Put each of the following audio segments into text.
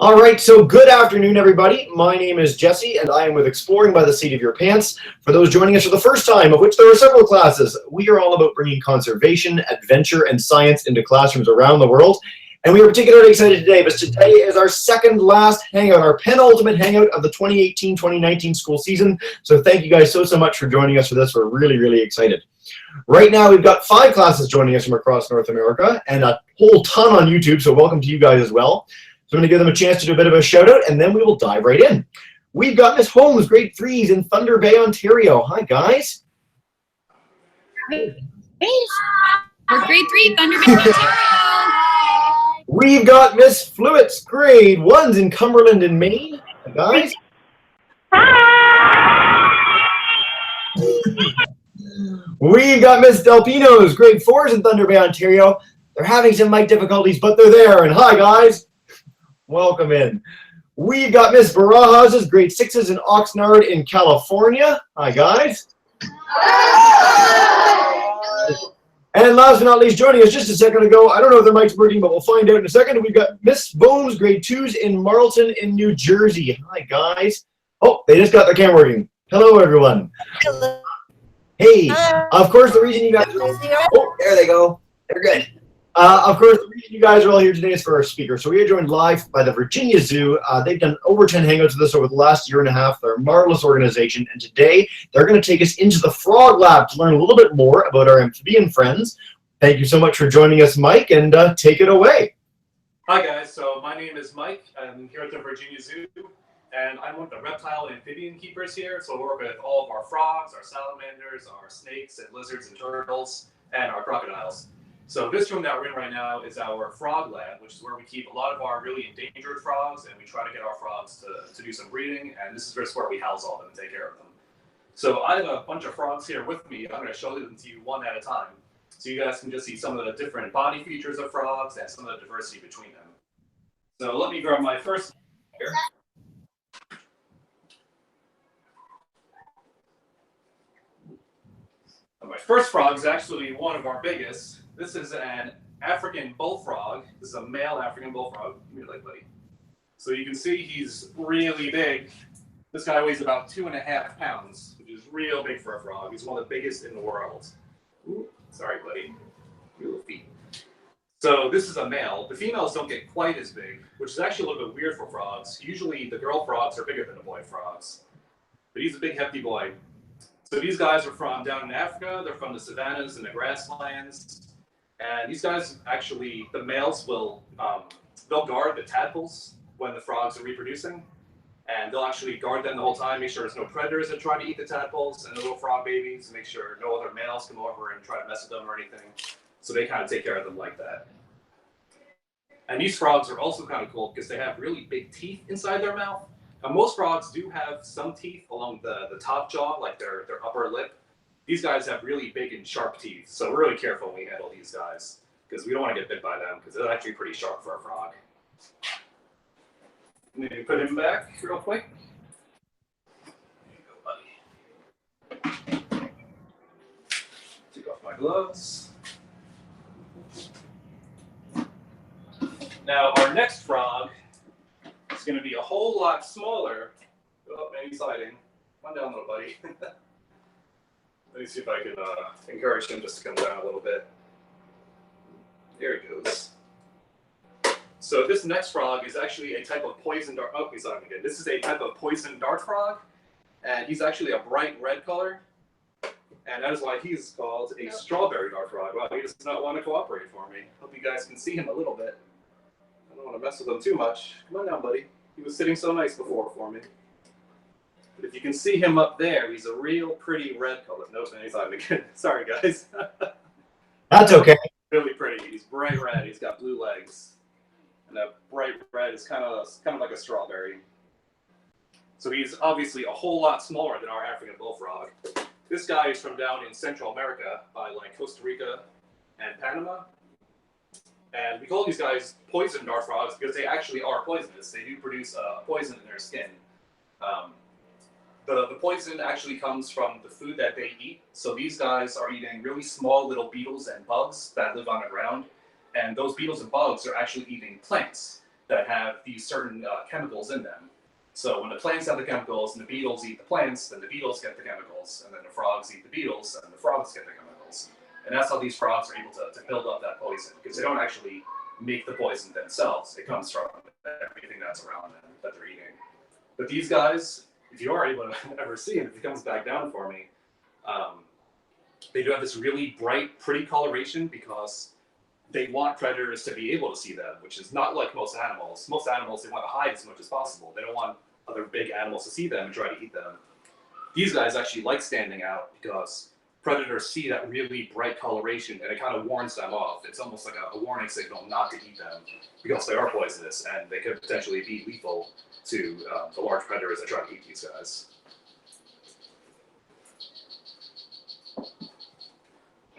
All right, so good afternoon, everybody. My name is Jesse, and I am with Exploring by the Seat of Your Pants. For those joining us for the first time, of which there are several classes, we are all about bringing conservation, adventure, and science into classrooms around the world. And we are particularly excited today because today is our second last hangout, our penultimate hangout of the 2018-2019 school season. So thank you guys so much for joining us for this. We're really excited. Right now, we've got 5 classes joining us from across North America and a whole ton on YouTube, so welcome to you guys as well. So I'm going to give them a chance to do a bit of a shout out, and then we will dive right in. We've got Miss Holmes, grade 3s in Thunder Bay, Ontario. Hi, guys. Hey, we're grade 3, Thunder Bay, Ontario. We've got Miss Fluitz, grade 1s in Cumberland in Maine. Hi, guys. We've got Miss Delpinos, grade 4s in Thunder Bay, Ontario. They're having some mic difficulties, but they're there. And hi, guys. Welcome in. We've got Miss Barajas, grade 6s in Oxnard in California. Hi, guys. And last but not least, joining us just a second ago, I don't know if their mic's working, but we'll find out in a second. We've got Miss Bones, grade 2s in Marlton in New Jersey. Hi, guys. Oh, they just got their camera working. Hello, everyone. Hello. Hey, of course, the reason you guys are... Oh, there they go. They're good. Of course, the reason you guys are all here today is for our speaker. So we are joined live by the Virginia Zoo. They've done over 10 hangouts with us over the last year and a half. They're a marvelous organization. And today, they're going to take us into the Frog Lab to learn a little bit more about our amphibian friends. Thank you so much for joining us, Mike, and take it away. Hi, guys. So my name is Mike. I'm here at the Virginia Zoo, and I'm one of the reptile and amphibian keepers here. So we work with all of our frogs, our salamanders, our snakes and lizards and turtles, and our crocodiles. So this room that we're in right now is our frog lab, which is where we keep a lot of our really endangered frogs, and we try to get our frogs to do some breeding, and this is just where we house all of them and take care of them. So I have a bunch of frogs here with me. I'm going to show them to you one at a time, so you guys can just see some of the different body features of frogs and some of the diversity between them. So let me grab my first here. My first frog is actually one of our biggest. This is an African bullfrog. This is a male African bullfrog. Give me a leg, buddy. So you can see he's really big. This guy weighs about 2.5 pounds, which is real big for a frog. He's one of the biggest in the world. Ooh, sorry, buddy. Your little feet. So this is a male. The females don't get quite as big, which is actually a little bit weird for frogs. Usually the girl frogs are bigger than the boy frogs. But he's a big, hefty boy. So these guys are from down in Africa. They're from the savannas and the grasslands. And these guys actually, the males will, they'll guard the tadpoles when the frogs are reproducing. And they'll actually guard them the whole time, make sure there's no predators that try to eat the tadpoles and the little frog babies, make sure no other males come over and try to mess with them or anything. So they kind of take care of them like that. And these frogs are also kind of cool because they have really big teeth inside their mouth. Now, most frogs do have some teeth along the top jaw, like their upper lip. These guys have really big and sharp teeth, so we're really careful when we handle these guys because we don't want to get bit by them because they're actually pretty sharp for a frog. Maybe put him back real quick. There you go, buddy. Take off my gloves. Now, our next frog is going to be a whole lot smaller. Oh, maybe sliding. Come on down, little buddy. Let me see if I can encourage him just to come down a little bit. There he goes. So this next frog is actually a type of poison dart. Oh, he's on again. This is a type of poison dart frog, and he's actually a bright red color, and that is why he's called a strawberry dart frog. Wow, he does not want to cooperate for me. Hope you guys can see him a little bit. I don't want to mess with him too much. Come on down, buddy. He was sitting so nice before for me. But if you can see him up there, he's a real pretty red color. Nope, he's on again. Sorry, guys. That's okay. Really pretty. He's bright red. He's got blue legs. And that bright red is kind of like a strawberry. So he's obviously a whole lot smaller than our African bullfrog. This guy is from down in Central America by like Costa Rica and Panama. And we call these guys poison dart frogs because they actually are poisonous. They do produce poison in their skin. The poison actually comes from the food that they eat. So these guys are eating really small little beetles and bugs that live on the ground. And those beetles and bugs are actually eating plants. that have these certain chemicals in them. So when the plants have the chemicals and the beetles eat the plants, then the beetles get the chemicals, and then the frogs eat the beetles, and the frogs get the chemicals. And that's how these frogs are able to build up that poison, because they don't actually make the poison themselves. It comes from everything that's around them that they're eating. But these guys, if you are able to ever see him, if he comes back down for me, they do have this really bright, pretty coloration because they want predators to be able to see them, which is not like most animals. Most animals, they want to hide as much as possible. They don't want other big animals to see them and try to eat them. These guys actually like standing out because predators see that really bright coloration and it kind of warns them off. It's almost like a warning signal not to eat them because they are poisonous and they could potentially be lethal to the large predators that try to eat these guys.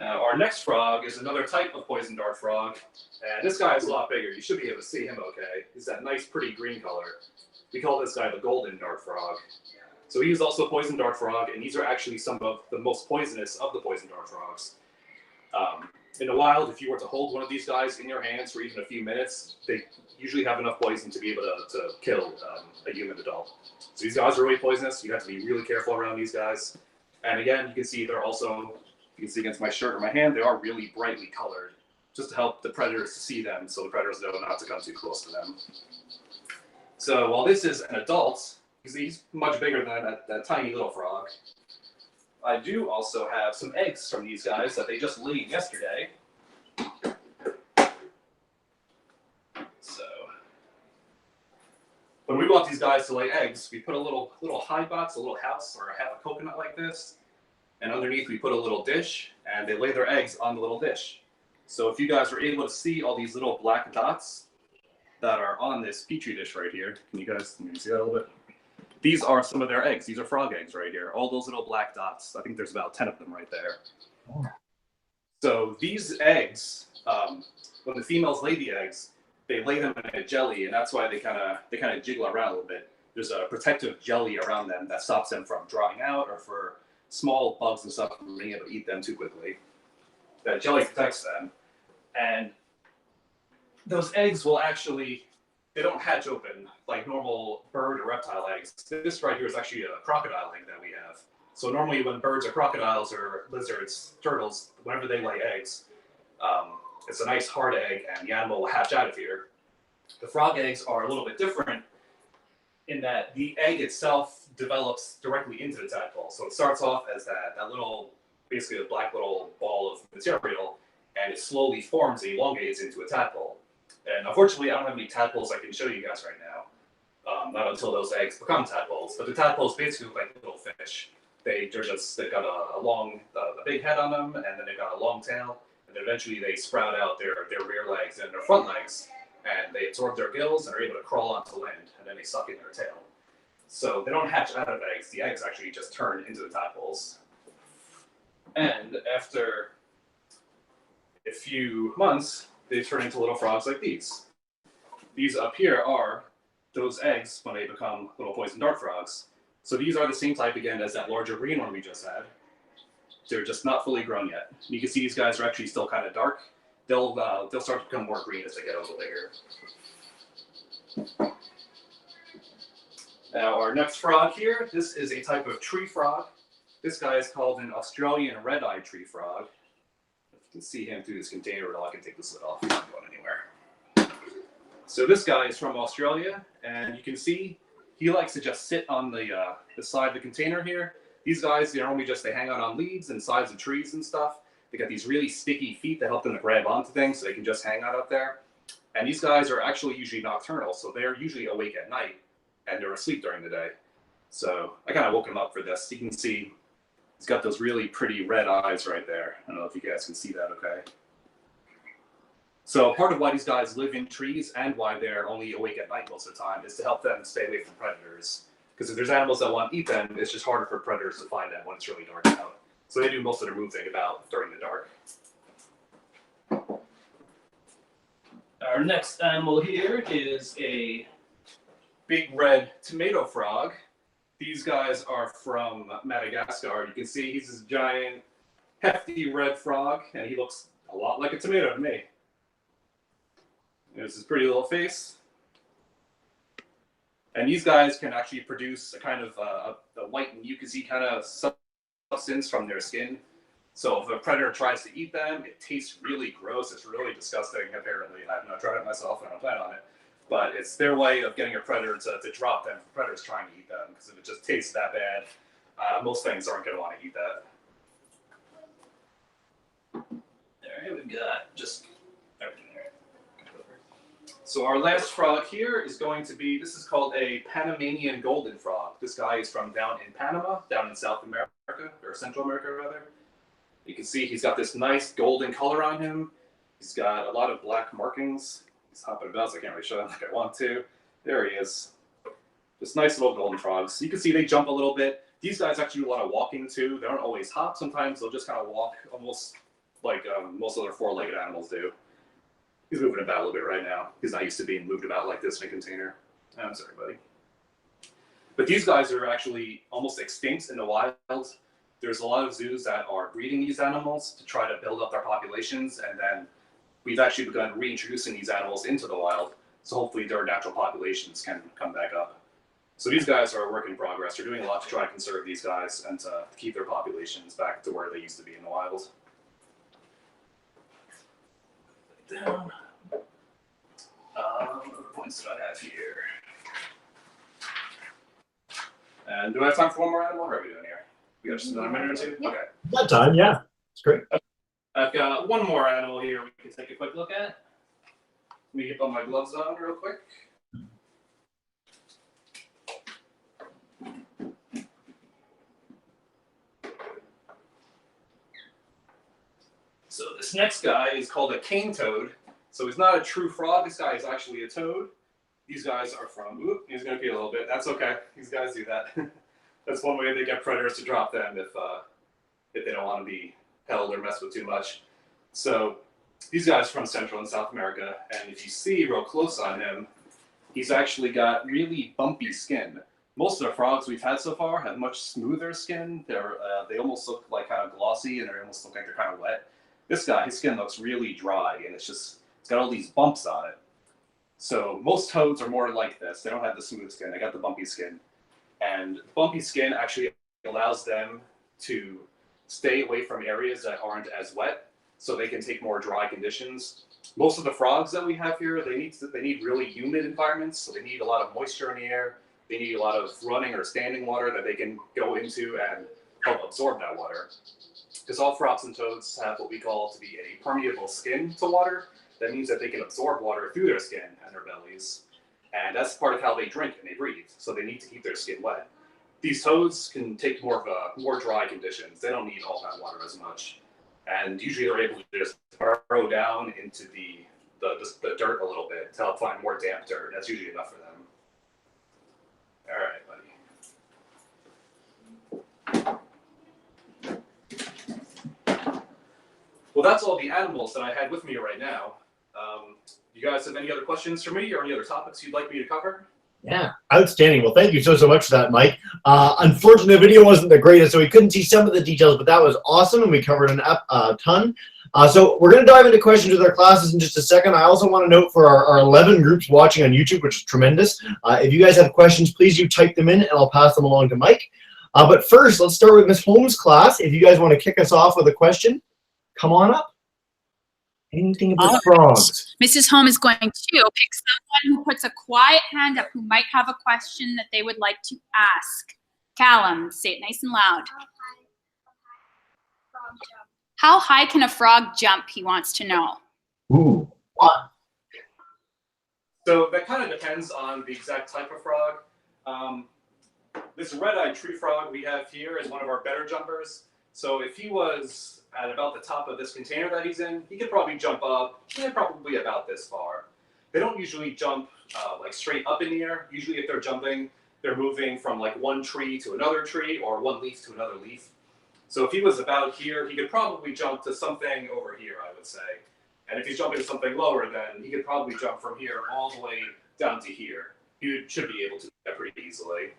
Now, our next frog is another type of poison dart frog, and this guy is a lot bigger. You should be able to see him okay. He's that nice, pretty green color. We call this guy the golden dart frog. So he's also a poison dart frog, and these are actually some of the most poisonous of the poison dart frogs. In the wild, if you were to hold one of these guys in your hands for even a few minutes, they usually have enough poison to be able to kill a human adult. So these guys are really poisonous. You have to be really careful around these guys. And again, you can see they're also, you can see against my shirt or my hand, they are really brightly colored, just to help the predators to see them, so the predators know not to come too close to them. So while this is an adult, he's much bigger than that tiny little frog. I do also have some eggs from these guys that they just laid yesterday. So when we want these guys to lay eggs, we put a little hide box, a little house, or have a coconut like this. And underneath we put a little dish, and they lay their eggs on the little dish. So if you guys are able to see all these little black dots that are on this petri dish right here, can you see that a little bit? These are some of their eggs. These are frog eggs right here. All those little black dots. I think there's about 10 of them right there. So these eggs, when the females lay the eggs, they lay them in a jelly, and that's why they kind of jiggle around a little bit. There's a protective jelly around them that stops them from drying out or for small bugs and stuff from being able to eat them too quickly. That jelly protects them, and those eggs will actually, they don't hatch open like normal bird or reptile eggs. This right here is actually a crocodile egg that we have. So normally when birds or crocodiles or lizards, turtles, whenever they lay eggs, it's a nice hard egg and the animal will hatch out of here. The frog eggs are a little bit different in that the egg itself develops directly into the tadpole. So it starts off as that little, basically a black little ball of material, and it slowly forms and elongates into a tadpole. And unfortunately, I don't have any tadpoles I can show you guys right now. Not until those eggs become tadpoles. But the tadpoles basically look like little fish. They've got a big head on them, and then they've got a long tail, and then eventually they sprout out their rear legs and their front legs, and they absorb their gills and are able to crawl onto land, and then they suck in their tail. So they don't hatch out of eggs. The eggs actually just turn into the tadpoles. And after a few months, they turn into little frogs like these. These up here are those eggs when they become little poison dart frogs. So these are the same type again as that larger green one we just had. They're just not fully grown yet. And you can see these guys are actually still kind of dark. They'll start to become more green as they get a little bigger. Now our next frog here, this is a type of tree frog. This guy is called an Australian red-eyed tree frog. If you can see him through this container, I can take this lid off. He's not going anywhere. So this guy is from Australia, and you can see he likes to just sit on the side of the container here. These guys, they hang out on leaves and sides of trees and stuff. They got these really sticky feet that help them to grab onto things, so they can just hang out up there. And these guys are actually usually nocturnal, so they're usually awake at night, and they're asleep during the day. So I kind of woke him up for this. You can see he's got those really pretty red eyes right there. I don't know if you guys can see that okay. So part of why these guys live in trees and why they're only awake at night most of the time is to help them stay away from predators. Because if there's animals that want to eat them, it's just harder for predators to find them when it's really dark out. So they do most of their moving about during the dark. Our next animal here is a big red tomato frog. These guys are from Madagascar. You can see he's this giant, hefty red frog, and he looks a lot like a tomato to me. There's his pretty little face. And these guys can actually produce a kind of a white mucousy kind of substance from their skin. So if a predator tries to eat them, it tastes really gross. It's really disgusting, apparently. I've not tried it myself, and I don't plan on it. But it's their way of getting a predator to drop them if a predator's trying to eat them. Because if it just tastes that bad, most things aren't going to want to eat that. There we got just everything there. So our last frog here is going to be, this is called a Panamanian golden frog. This guy is from down in Panama, down in South America, or Central America rather. You can see he's got this nice golden color on him. He's got a lot of black markings. He's hopping about, so I can't really show him like I want to. There he is. Just nice little golden frogs. So you can see they jump a little bit. These guys actually do a lot of walking too. They don't always hop. Sometimes they'll just kind of walk almost like most other four-legged animals do. He's moving about a little bit right now. He's not used to being moved about like this in a container. I'm sorry, buddy. But these guys are actually almost extinct in the wild. There's a lot of zoos that are breeding these animals to try to build up their populations, and then we've actually begun reintroducing these animals into the wild, so hopefully their natural populations can come back up. So these guys are a work in progress. They're doing a lot to try to conserve these guys and to keep their populations back to where they used to be in the wild. Down. What other points did I have here? And do I have time for one more animal? Or are we doing here? We got just another minute or two? Yeah. Okay. That time, yeah. It's great. I've got one more animal here we can take a quick look at. Let me get all my gloves on real quick. So this next guy is called a cane toad. So he's not a true frog. This guy is actually a toad. These guys are from, he's going to pee a little bit. That's okay. These guys do that. That's one way they get predators to drop them if they don't want to be held or messed with too much. So these guys from Central and South America, and if you see real close on him, he's actually got really bumpy skin. Most of the frogs we've had so far have much smoother skin. They almost look like kind of glossy, and they almost look like they're kind of wet. This guy, his skin looks really dry, and it's got all these bumps on it. So most toads are more like this. They don't have the smooth skin. They got the bumpy skin. And bumpy skin actually allows them to stay away from areas that aren't as wet, so they can take more dry conditions. Most of the frogs that we have here, they need really humid environments, so they need a lot of moisture in the air. They need a lot of running or standing water that they can go into and help absorb that water. Because all frogs and toads have what we call to be a permeable skin to water. That means that they can absorb water through their skin and their bellies. And that's part of how they drink and they breathe, so they need to keep their skin wet. These toads can take more dry conditions. They don't need all that water as much. And usually they're able to just burrow down into the dirt a little bit to help find more damp dirt. That's usually enough for them. All right, buddy. Well, that's all the animals that I had with me right now. You guys have any other questions for me or any other topics you'd like me to cover? Yeah, outstanding. Well, thank you so much for that, Mike. Unfortunately, the video wasn't the greatest, so we couldn't see some of the details, but that was awesome, and we covered a ton. So we're going to dive into questions with our classes in just a second. I also want to note for our 11 groups watching on YouTube, which is tremendous. If you guys have questions, please do type them in, and I'll pass them along to Mike. But first, let's start with Ms. Holmes' class. If you guys want to kick us off with a question, come on up. Anything about frogs? Mrs. Holm is going to pick someone who puts a quiet hand up who might have a question that they would like to ask. Callum, say it nice and loud. How high can a frog jump, he wants to know. Ooh, what? So that kind of depends on the exact type of frog. This red-eyed tree frog we have here is one of our better jumpers. So if he was at about the top of this container that he's in, he could probably jump up, probably about this far. They don't usually jump like straight up in the air. Usually if they're jumping, they're moving from like one tree to another tree or one leaf to another leaf. So if he was about here, he could probably jump to something over here, I would say. And if he's jumping to something lower, then he could probably jump from here all the way down to here. He should be able to do that pretty easily.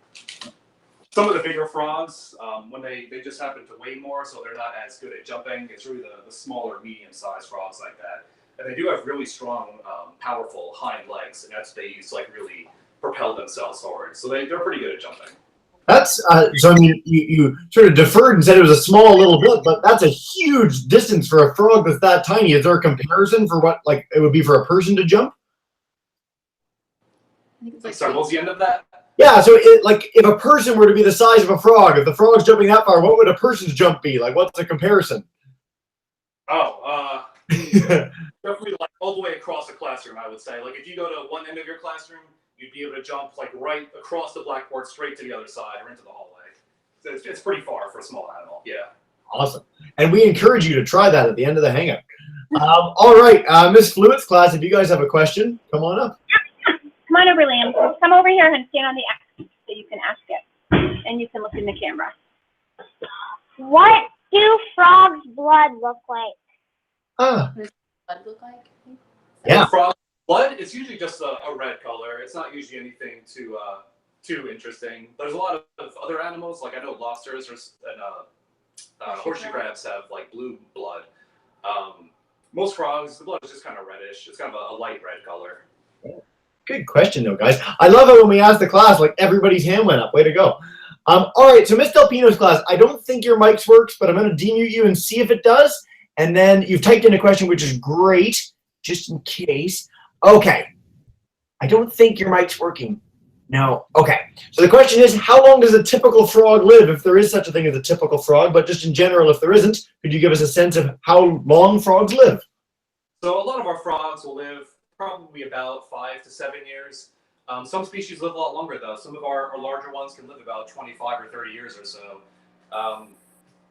Some of the bigger frogs, when they just happen to weigh more, so they're not as good at jumping. It's really the smaller, medium-sized frogs like that. And they do have really strong, powerful hind legs, and that's what they use to like really propel themselves forward. So they're pretty good at jumping. That's so. I mean, you sort of deferred and said it was a small little bit, but that's a huge distance for a frog that's that tiny. Is there a comparison for what like it would be for a person to jump? I think it's Like, sorry, what was the end of that? Yeah. So, like, if a person were to be the size of a frog, if the frog's jumping that far, what would a person's jump be? Like, what's the comparison? Oh, definitely like all the way across the classroom, I would say. Like if you go to one end of your classroom, you'd be able to jump like right across the blackboard straight to the other side or into the hallway. So it's pretty far for a small animal. Yeah. Awesome. And we encourage you to try that at the end of the hangout. All right, Miss Fluid's class, if you guys have a question, come on up. Come on over, Liam. Come over here and stand on the X so you can ask it. And you can look in the camera. What do frogs' blood look like? Blood look like? Yeah. Frog blood, it's usually just a red color. It's not usually anything too interesting. There's a lot of other animals, like I know lobsters and horseshoe crabs have like blue blood. Most frogs, the blood is just kind of reddish. It's kind of a light red color. Good question, though, guys. I love it when we ask the class, like everybody's hand went up. Way to go. All right, so Miss Delpino's class, I don't think your mics works, but I'm going to demute you and see if it does. And then you've typed in a question, which is great, just in case. Okay. I don't think your mic's working. No. Okay. So the question is, how long does a typical frog live, if there is such a thing as a typical frog? But just in general, if there isn't, could you give us a sense of how long frogs live? So a lot of our frogs will live probably about 5 to 7 years. Some species live a lot longer, though. Some of our larger ones can live about 25 or 30 years or so.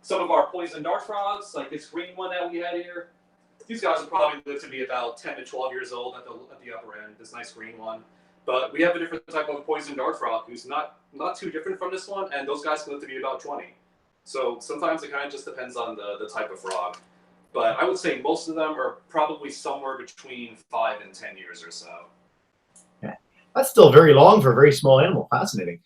Some of our poison dart frogs, like this green one that we had here, these guys will probably live to be about 10 to 12 years old at the upper end, this nice green one. But we have a different type of poison dart frog who's not too different from this one, and those guys can live to be about 20. So sometimes it kind of just depends on the type of frog. But I would say most of them are probably somewhere between 5 and 10 years or so. Yeah. That's still very long for a very small animal. Fascinating.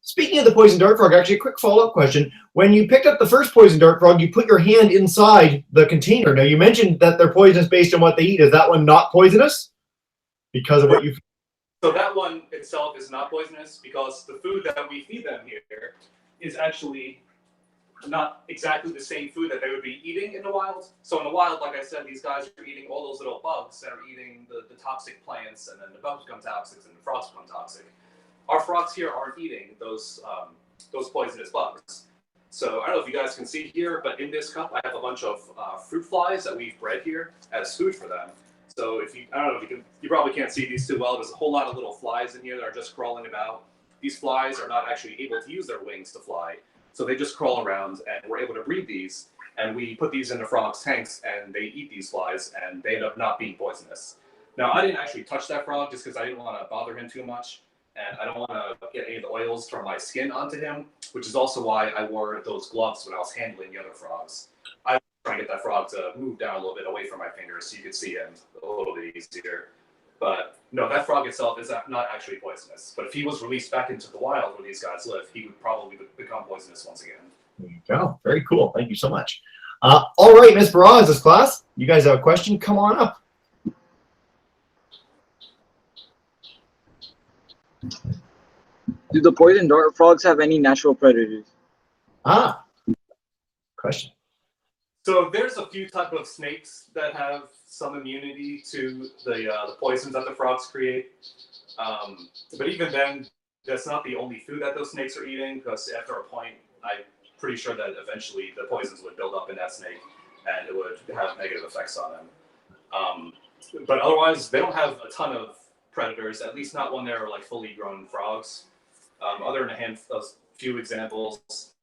Speaking of the poison dart frog, actually a quick follow-up question. When you picked up the first poison dart frog, you put your hand inside the container. Now, you mentioned that they're poisonous based on what they eat. Is that one not poisonous? Because of what you... So that one itself is not poisonous because the food that we feed them here is actually not exactly the same food that they would be eating in the wild. So in the wild, like I said, these guys are eating all those little bugs that are eating the toxic plants, and then the bugs become toxic and the frogs become toxic. Our frogs here aren't eating those poisonous bugs. So I don't know if you guys can see here, but in this cup, I have a bunch of fruit flies that we've bred here as food for them. So if you, I don't know if you probably can't see these too well. There's a whole lot of little flies in here that are just crawling about. These flies are not actually able to use their wings to fly. So they just crawl around, and we're able to breed these. And we put these in the frogs' tanks, and they eat these flies, and they end up not being poisonous. Now, I didn't actually touch that frog just because I didn't want to bother him too much. And I don't want to get any of the oils from my skin onto him, which is also why I wore those gloves when I was handling the other frogs. I was trying to get that frog to move down a little bit away from my fingers so you could see him a little bit easier. But no, that frog itself is not actually poisonous. But if he was released back into the wild where these guys live, he would probably become poisonous once again. There you go. Very cool. Thank you so much. All right, Miss Baraz's class, you guys have a question? Come on up. Do the poison dart frogs have any natural predators? Question. So there's a few type of snakes that have some immunity to the poisons that the frogs create. But even then, that's not the only food that those snakes are eating, because after a point, I'm pretty sure that eventually the poisons would build up in that snake and it would have negative effects on them. But otherwise, they don't have a ton of predators, at least not when they're like fully grown frogs. Other than a few examples,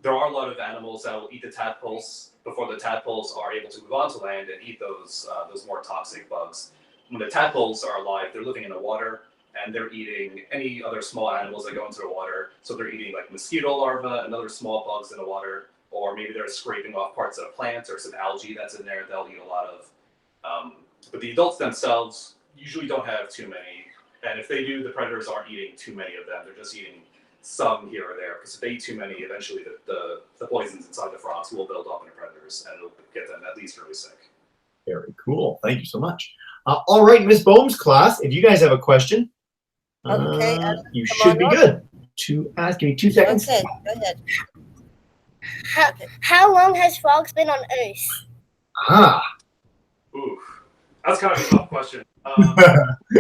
there are a lot of animals that will eat the tadpoles before the tadpoles are able to move onto land and eat those more toxic bugs. When the tadpoles are alive, they're living in the water and they're eating any other small animals that go into the water. So they're eating like mosquito larvae and other small bugs in the water, or maybe they're scraping off parts of a plant or some algae that's in there they'll eat a lot of. But the adults themselves usually don't have too many. And if they do, the predators aren't eating too many of them. They're just eating some here or there, because if they eat too many, eventually the poisons inside the frogs will build up in the predators and it'll get them at least really sick. Very cool. Thank you so much. All right, Miss Bohm's class, if you guys have a question, Okay, you come should on be up. good to ask. Give me 2 seconds. Okay, go ahead. How long has frogs been on Earth? Ah, Ooh, that's kind of a tough question.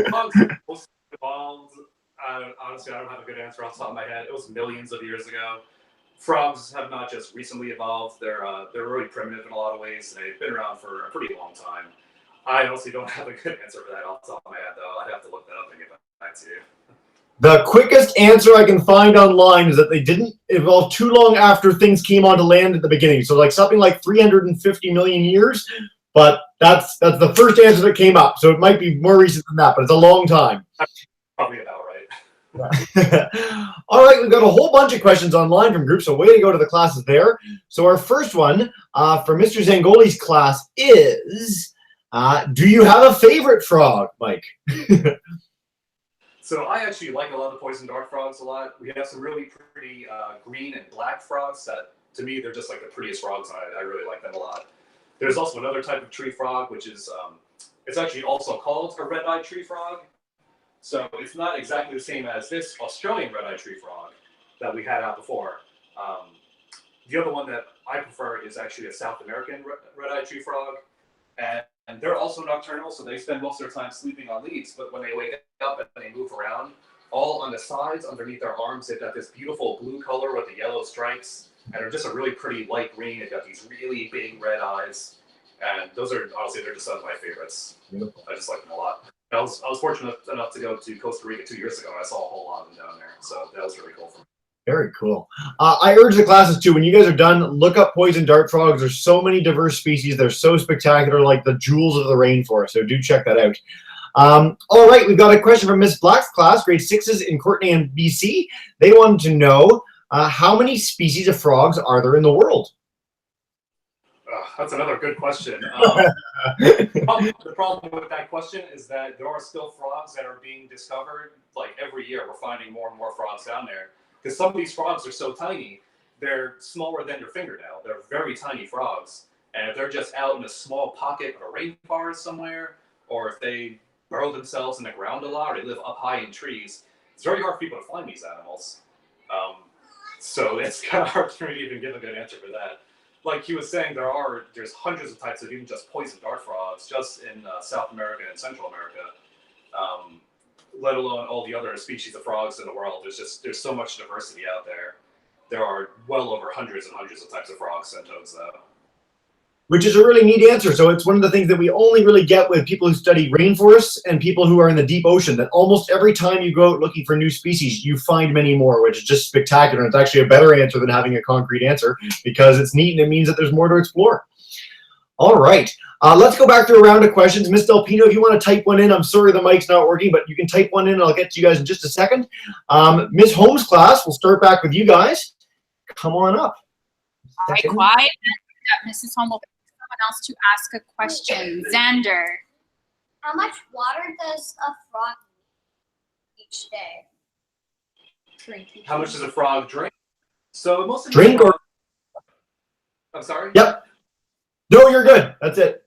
Frogs most evolved. Honestly, I don't have a good answer off the top of my head. It was millions of years ago. Frogs have not just recently evolved. They're really primitive in a lot of ways, and they've been around for a pretty long time. I honestly don't have a good answer for that off the top of my head, though. I'd have to look that up and get back to you. the quickest answer I can find online is that they didn't evolve too long after things came onto land at the beginning. So like something like 350 million years, but that's the first answer that came up. So it might be more recent than that, but it's a long time. Probably about right. All right, we've got a whole bunch of questions online from groups, so way to go to the classes there. So our first one for Mr. Zangoli's class is, do you have a favorite frog, Mike? So I actually like a lot of the poison dart frogs a lot. We have some really pretty green and black frogs that, to me, they're just like the prettiest frogs, and I really like them a lot. There's also another type of tree frog, which is, it's actually also called a red-eyed tree frog. So it's not exactly the same as this Australian red-eyed tree frog that we had out before. The other one that I prefer is actually a South American red-eyed tree frog. And they're also nocturnal, so they spend most of their time sleeping on leaves. But when they wake up and they move around, all on the sides, underneath their arms, they've got this beautiful blue color with the yellow stripes. And they're just a really pretty light green. They've got these really big red eyes. And those are, honestly, they're just some of my favorites. Beautiful. I just like them a lot. I was fortunate enough to go to Costa Rica 2 years ago, and I saw a whole lot of them down there. So that was really cool for me. Very cool. I urge the classes too, when you guys are done, look up poison dart frogs. There's so many diverse species. They're so spectacular, like the jewels of the rainforest. So do check that out. All right, we've got a question from Miss Black's class, grade 6s in Courtenay and BC. They wanted to know how many species of frogs are there in the world? That's another good question. The problem with that question is that there are still frogs that are being discovered. Like every year, we're finding more and more frogs down there. Because some of these frogs are so tiny, they're smaller than your fingernail. They're very tiny frogs. And if they're just out in a small pocket of a rainforest somewhere, or if they burrow themselves in the ground a lot, or they live up high in trees, it's very hard for people to find these animals. So it's kind of hard for me to even give a good answer for that. Like he was saying, there's hundreds of types of even just poison dart frogs just in South America and Central America. Let alone all the other species of frogs in the world. There's so much diversity out there. There are well over hundreds and hundreds of types of frogs and toads, though. Which is a really neat answer. So it's one of the things that we only really get with people who study rainforests and people who are in the deep ocean, that almost every time you go out looking for new species, you find many more, which is just spectacular. And it's actually a better answer than having a concrete answer because it's neat and it means that there's more to explore. All right. Let's go back through a round of questions. Miss Delpino, if you want to type one in, I'm sorry the mic's not working, but you can type one in and I'll get to you guys in just a second. Miss Holmes' class, we'll start back with you guys. Come on up. All right, quiet. Mrs. Holmes will pick someone else to ask a question. Xander. How much water does a frog need each day? Drink. How much does a frog drink? So most of Drink or? I'm sorry? Yep. No, you're good. That's it.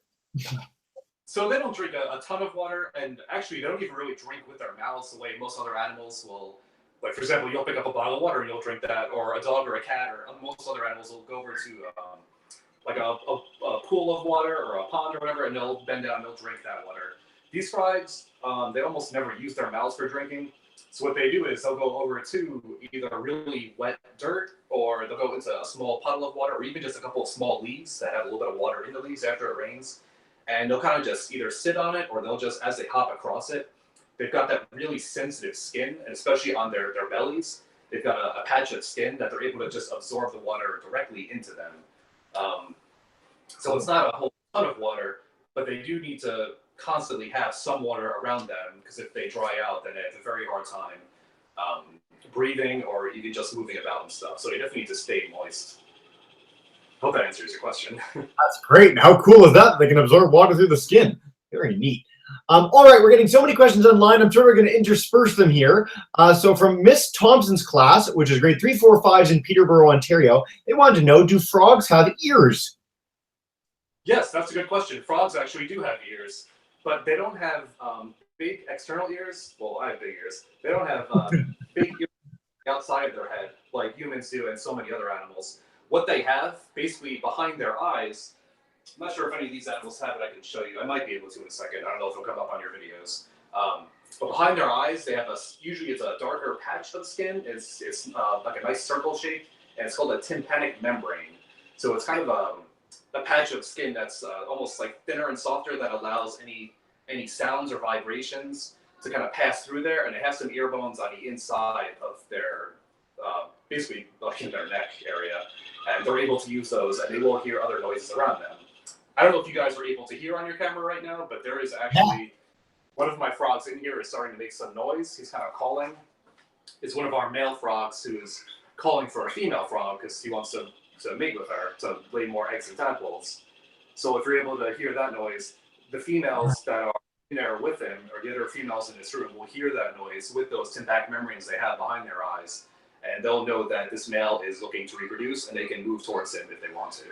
So they don't drink a ton of water, and actually they don't even really drink with their mouths the way most other animals will. Like, for example, you'll pick up a bottle of water and you'll drink that, or a dog or a cat or most other animals will go over to like a pool of water or a pond or whatever, and they'll bend down and they'll drink that water. These frogs, they almost never use their mouths for drinking. So what they do is they'll go over to either really wet dirt, or they'll go into a small puddle of water, or even just a couple of small leaves that have a little bit of water in the leaves after it rains. And they'll kind of just either sit on it, or they'll just, as they hop across it, they've got that really sensitive skin, and especially on their bellies, they've got a patch of skin that they're able to just absorb the water directly into them. So it's not a whole ton of water, but they do need to constantly have some water around them, because if they dry out, then they have a very hard time breathing or even just moving about and stuff. So they definitely need to stay moist. Hope that answers your question. That's great. And how cool is that? They can absorb water through the skin. Very neat. All right, we're getting so many questions online. I'm sure we're going to intersperse them here. So from Miss Thompson's class, which is grade 3, 4, 5s in Peterborough, Ontario, they wanted to know, do frogs have ears? Yes, that's a good question. Frogs actually do have ears. but they don't have big external ears. Well, I have big ears. They don't have big ears outside of their head like humans do and so many other animals. What they have, basically behind their eyes, I'm not sure if any of these animals have it. I can show you. I might be able to in a second. I don't know if it'll come up on your videos. But behind their eyes, they have usually it's a darker patch of skin. It's like a nice circle shape, and it's called a tympanic membrane. So it's kind of a patch of skin that's almost like thinner and softer that allows any sounds or vibrations to kind of pass through there, and it has some ear bones on the inside of their basically like in their neck area, and they're able to use those, and they will hear other noises around them. I don't know if you guys are able to hear on your camera right now, but there is actually one of my frogs in here is starting to make some noise. He's kind of calling. It's one of our male frogs who is calling for a female frog because he wants to mate with her to lay more eggs and tadpoles. So if you're able to hear that noise, the females that are in there with him, or the other females in this room, will hear that noise with those tympanic membranes they have behind their eyes, and they'll know that this male is looking to reproduce, and they can move towards him if they want to.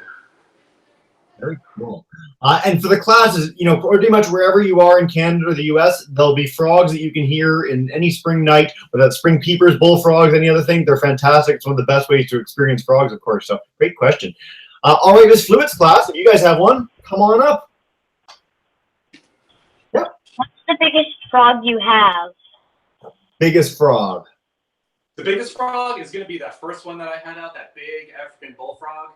Very cool. And for the classes, you know, pretty much wherever you are in Canada or the US, there'll be frogs that you can hear in any spring night, whether that's spring peepers, bullfrogs, any other thing. They're fantastic. It's one of the best ways to experience frogs, of course. So great question. All right, Miss Fluids class, if you guys have one, come on up. Yep. What's the biggest frog you have? Biggest frog. The biggest frog is going to be that first one that I had out, that big African bullfrog.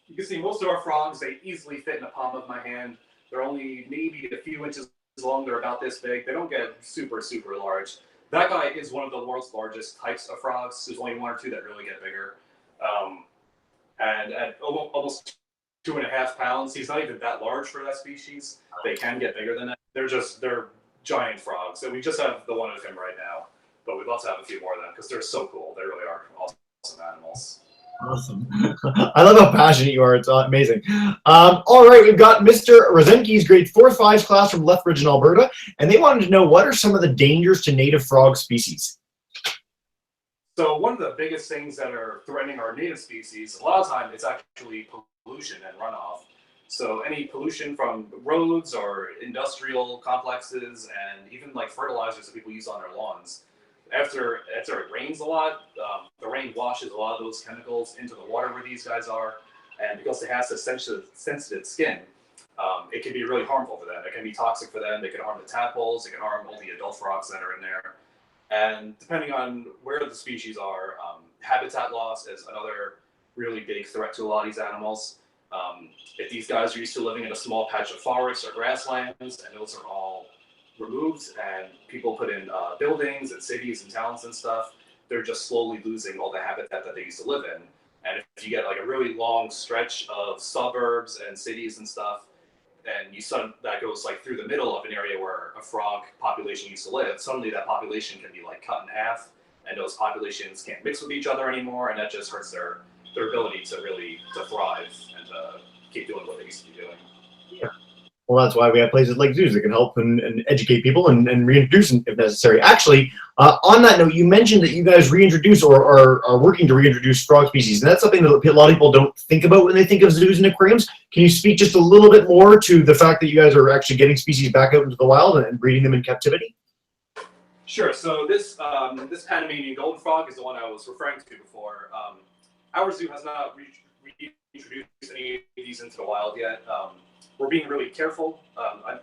You can see most of our frogs, they easily fit in the palm of my hand. They're only maybe a few inches long. They're about this big. They don't get super, super large. That guy is one of the world's largest types of frogs. There's only one or two that really get bigger. And at almost 2.5 pounds, he's not even that large for that species. They can get bigger than that. They're giant frogs. And we just have the one of him right now. But we'd love to have a few more of them because they're so cool. They really are awesome animals. Awesome. I love how passionate you are. It's amazing. All right, we've got Mr. Rosenke's grade 4-5 class from Lethbridge in Alberta, and they wanted to know what are some of the dangers to native frog species? So one of the biggest things that are threatening our native species, a lot of time, it's actually pollution and runoff. So any pollution from roads or industrial complexes and even like fertilizers that people use on their lawns. After it rains a lot, the rain washes a lot of those chemicals into the water where these guys are, and because it has a sensitive skin, it can be really harmful for them. It can be toxic for them. It can harm the tadpoles. It can harm all the adult frogs that are in there. And depending on where the species are, habitat loss is another really big threat to a lot of these animals. If these guys are used to living in a small patch of forest or grasslands, and those are all removed and people put in buildings and cities and towns and stuff, they're just slowly losing all the habitat that they used to live in. And if you get like a really long stretch of suburbs and cities and stuff, and that goes like through the middle of an area where a frog population used to live, suddenly that population can be like cut in half, and those populations can't mix with each other anymore, and that just hurts their ability to thrive and to keep doing what they used to be doing. Yeah. Well, that's why we have places like zoos that can help and educate people and reintroduce them if necessary. Actually, on that note, you mentioned that you guys reintroduce or are working to reintroduce frog species, and that's something that a lot of people don't think about when they think of zoos and aquariums. Can you speak just a little bit more to the fact that you guys are actually getting species back out into the wild and breeding them in captivity? Sure. So this Panamanian golden frog is the one I was referring to before. Our zoo has not reintroduced any of these into the wild yet. We're being really careful.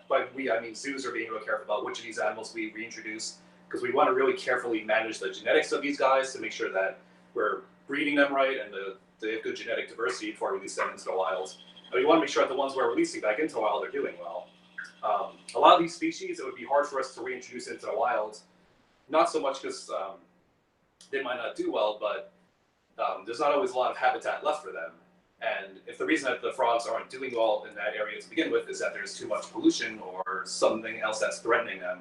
By we, I mean zoos are being really careful about which of these animals we reintroduce, because we want to really carefully manage the genetics of these guys to make sure that we're breeding them right and they have good genetic diversity before we release them into the wild. And we want to make sure that the ones we're releasing back into the wild are doing well. A lot of these species, it would be hard for us to reintroduce into the wild, not so much because they might not do well, but there's not always a lot of habitat left for them. And if the reason that the frogs aren't doing well in that area to begin with is that there's too much pollution or something else that's threatening them,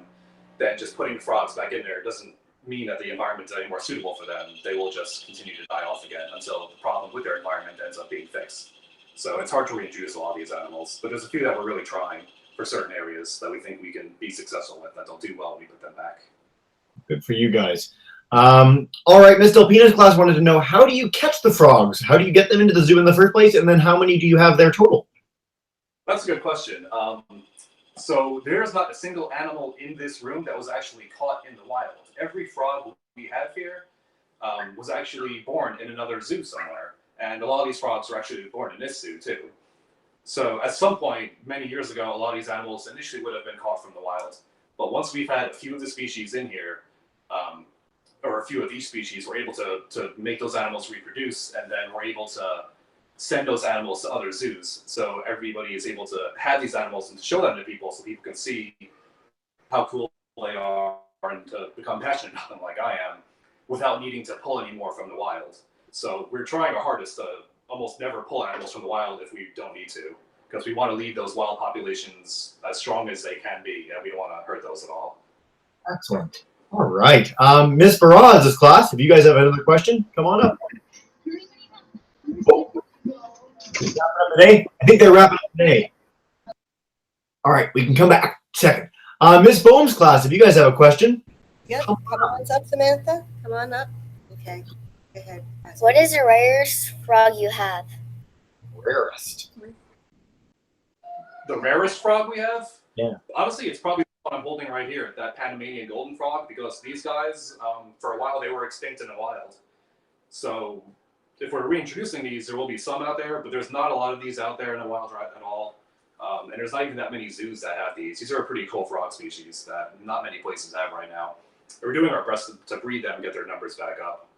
then just putting the frogs back in there doesn't mean that the environment is any more suitable for them. They will just continue to die off again until the problem with their environment ends up being fixed. So it's hard to reintroduce a lot of these animals, but there's a few that we're really trying for certain areas that we think we can be successful with, that they'll do well when we put them back. Good for you guys. All right, Ms. Delpina's class wanted to know, how do you catch the frogs? How do you get them into the zoo in the first place? And then how many do you have there total? That's a good question. So there's not a single animal in this room that was actually caught in the wild. Every frog we have here was actually born in another zoo somewhere. And a lot of these frogs were actually born in this zoo too. So at some point, many years ago, a lot of these animals initially would have been caught from the wild. But once we've had a few of the species in here, or a few of each species, we're able to make those animals reproduce, and then we're able to send those animals to other zoos. So everybody is able to have these animals and to show them to people so people can see how cool they are and to become passionate about them like I am without needing to pull any more from the wild. So we're trying our hardest to almost never pull animals from the wild if we don't need to, because we want to leave those wild populations as strong as they can be, and we don't want to hurt those at all. Excellent. All right. Ms. Baraz's class, if you guys have another question, come on up. Oh. Wrapping up today? I think they're wrapping up today. All right, we can come back a second. Ms. Bohm's class, if you guys have a question. Yep, come on up, Samantha. Come on up. Okay, go ahead. What is the rarest frog you have? Rarest. The rarest frog we have? Yeah. Honestly, it's probably what I'm holding right here, that Panamanian golden frog, because these guys, for a while, they were extinct in the wild. So if we're reintroducing these, there will be some out there, but there's not a lot of these out there in the wild at all. And there's not even that many zoos that have these. These are a pretty cool frog species that not many places have right now. We're doing our best to breed them and get their numbers back up.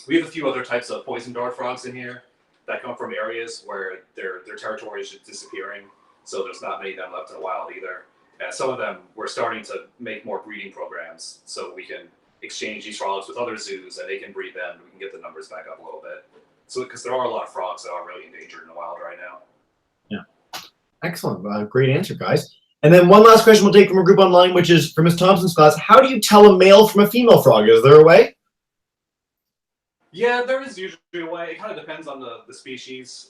We have a few other types of poison dart frogs in here that come from areas where their territory is just disappearing. So there's not many of them left in the wild either. And some of them, we're starting to make more breeding programs so we can exchange these frogs with other zoos and they can breed them and we can get the numbers back up a little bit. So, because there are a lot of frogs that are really endangered in the wild right now. Yeah. Excellent. Great answer, guys. And then one last question we'll take from a group online, which is from Ms. Thompson's class. How do you tell a male from a female frog? Is there a way? Yeah, there is usually a way. It kind of depends on the species.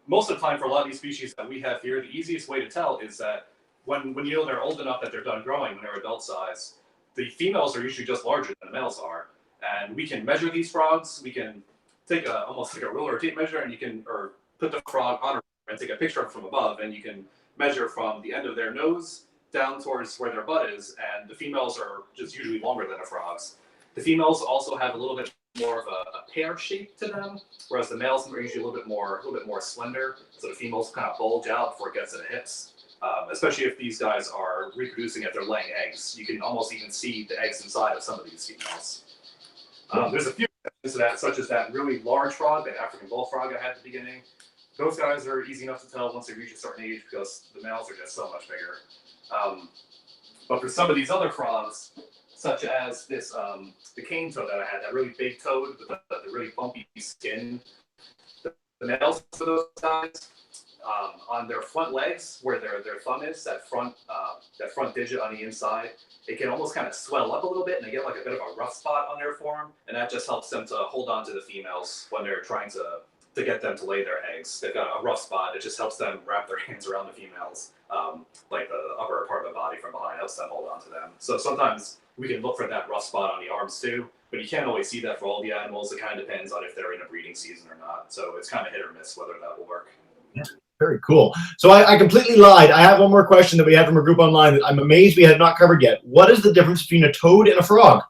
Most of the time, for a lot of these species that we have here, the easiest way to tell is that when you know they're old enough that they're done growing, when they're adult size, the females are usually just larger than the males are. And we can measure these frogs. We can take almost like a ruler or tape measure, and you can put the frog on and take a picture of it from above, and you can measure from the end of their nose down towards where their butt is, and the females are just usually longer than the frogs. The females also have a little bit more of a pear shape to them, whereas the males are usually a little bit more slender. So the females kind of bulge out before it gets to the hips. Especially if these guys are reproducing if they're laying eggs, you can almost even see the eggs inside of some of these females. There's a few exceptions to that, such as that really large frog, the African bullfrog I had at the beginning. Those guys are easy enough to tell once they reach a certain age because the males are just so much bigger. But for some of these other frogs, such as this, the cane toad that I had, that really big toad with the really bumpy skin, the males for those guys, on their front legs, where their thumb is, that front digit on the inside, it can almost kind of swell up a little bit, and they get like a bit of a rough spot on their form, and that just helps them to hold on to the females when they're trying to get them to lay their eggs. They've got a rough spot. It just helps them wrap their hands around the females, like the upper part of the body from behind, helps them hold on to them. So sometimes we can look for that rough spot on the arms too, but you can't always see that for all the animals. It kind of depends on if they're in a breeding season or not. So it's kind of hit or miss whether that will work. Yeah, very cool. So I completely lied. I have one more question that we had from a group online that I'm amazed we had not covered yet. What is the difference between a toad and a frog?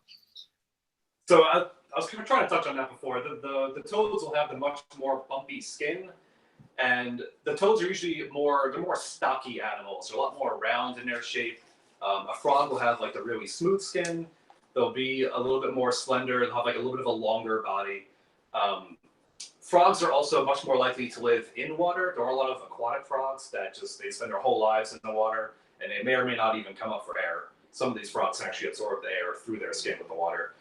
So I was kind of trying to touch on that before. The toads will have the much more bumpy skin, and the toads are usually they're more stocky animals. They're a lot more round in their shape. A frog will have like the really smooth skin. They'll be a little bit more slender. They'll have like a little bit of a longer body. Frogs are also much more likely to live in water. There are a lot of aquatic frogs that they spend their whole lives in the water, and they may or may not even come up for air. Some of these frogs actually absorb the air through their skin with the water.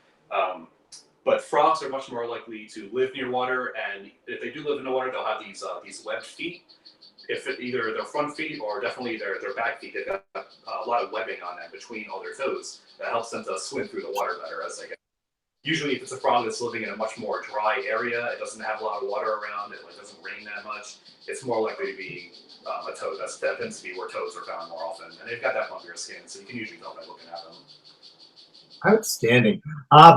But frogs are much more likely to live near water, and if they do live in the water, they'll have these webbed feet. Either their front feet or definitely their back feet, they've got a lot of webbing on them between all their toes that helps them to swim through the water better as they get. Usually, if it's a frog that's living in a much more dry area, it doesn't have a lot of water around, it doesn't rain that much, it's more likely to be a toad. That tends to be where toads are found more often, and they've got that bumpier skin, so you can usually tell by looking at them. Outstanding.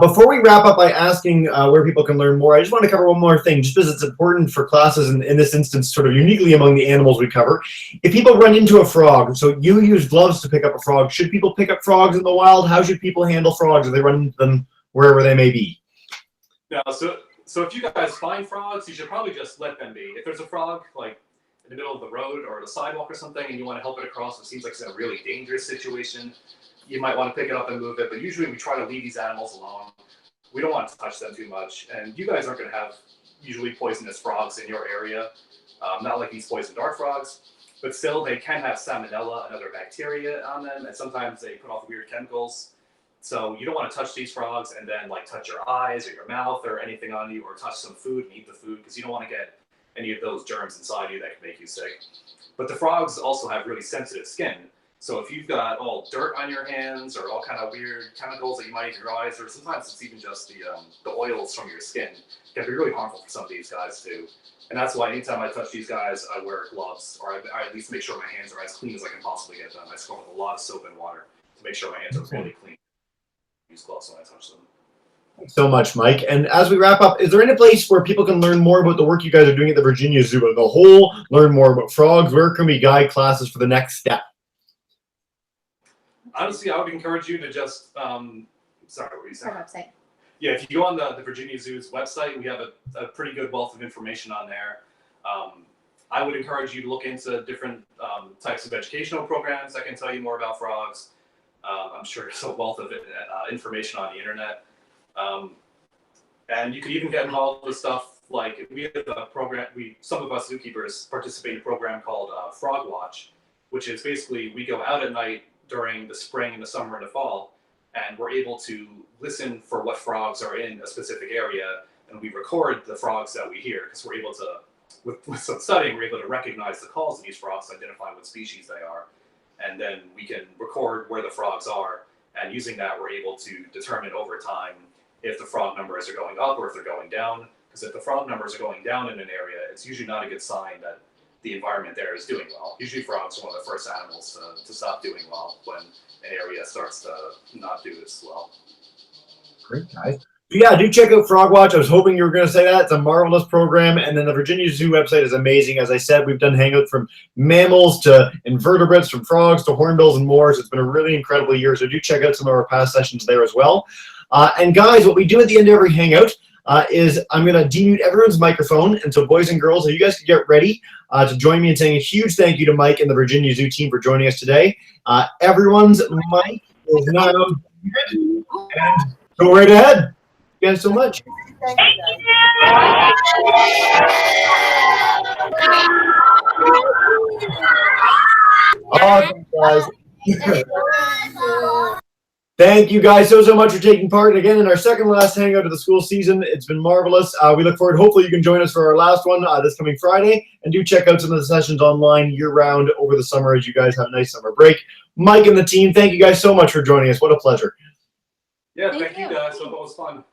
Before we wrap up by asking where people can learn more, I just want to cover one more thing, just because it's important for classes, in this instance, sort of uniquely among the animals we cover. If people run into a frog, so you use gloves to pick up a frog, should people pick up frogs in the wild? How should people handle frogs if they run into them wherever they may be? No, so if you guys find frogs, you should probably just let them be. If there's a frog, like, in the middle of the road or the sidewalk or something, and you want to help it across, it seems like it's in a really dangerous situation, you might want to pick it up and move it, but usually we try to leave these animals alone. We don't want to touch them too much, and you guys aren't going to have usually poisonous frogs in your area, not like these poison dart frogs, but still they can have salmonella and other bacteria on them, and sometimes they put off weird chemicals. So you don't want to touch these frogs and then like touch your eyes or your mouth or anything on you, or touch some food and eat the food, because you don't want to get any of those germs inside you that can make you sick. But the frogs also have really sensitive skin. So if you've got all dirt on your hands or all kind of weird chemicals that you might eat in your eyes, or sometimes it's even just the oils from your skin, can be really harmful for some of these guys too. And that's why anytime I touch these guys, I wear gloves, or I at least make sure my hands are as clean as I can possibly get them. I scrub with a lot of soap and water to make sure my hands are really clean. I use gloves when I touch them. Thanks so much, Mike. And as we wrap up, is there any place where people can learn more about the work you guys are doing at the Virginia Zoo as a whole, learn more about frogs? Where can we guide classes for the next step? Honestly, I would encourage you to just, sorry, what were you saying? Our website. Yeah, if you go on the Virginia Zoo's website, we have a pretty good wealth of information on there. I would encourage you to look into different types of educational programs that can tell you more about frogs. I'm sure there's a wealth of information on the internet. And you could even get involved with stuff like, we have a program, some of us zookeepers participate in a program called Frog Watch, which is basically we go out at night during the spring and the summer and the fall, and we're able to listen for what frogs are in a specific area, and we record the frogs that we hear, because we're able to, with some studying, we're able to recognize the calls of these frogs, identify what species they are, and then we can record where the frogs are, and using that we're able to determine over time if the frog numbers are going up or if they're going down, because if the frog numbers are going down in an area, it's usually not a good sign that the environment there is doing well. Usually frogs are one of the first animals to stop doing well when an area starts to not do as well. Great, guys. Yeah, do check out Frog Watch. I was hoping you were going to say that. It's a marvelous program. And then the Virginia Zoo website is amazing. As I said, we've done hangouts from mammals to invertebrates, from frogs to hornbills and more. So it's been a really incredible year. So do check out some of our past sessions there as well. And guys, what we do at the end of every hangout is I'm going to demute everyone's microphone. And so boys and girls, if you guys could get ready to join me in saying a huge thank you to Mike and the Virginia Zoo team for joining us today. Everyone's mic is now muted, and go right ahead. Thank you guys so much. Thank you, guys. Awesome, guys. Thank you guys so much for taking part again in our second last hangout of the school season. It's been marvelous. We look forward. Hopefully you can join us for our last one this coming Friday, and do check out some of the sessions online year round over the summer as you guys have a nice summer break. Mike and the team, thank you guys so much for joining us. What a pleasure. Yeah, thank you guys. So it was fun.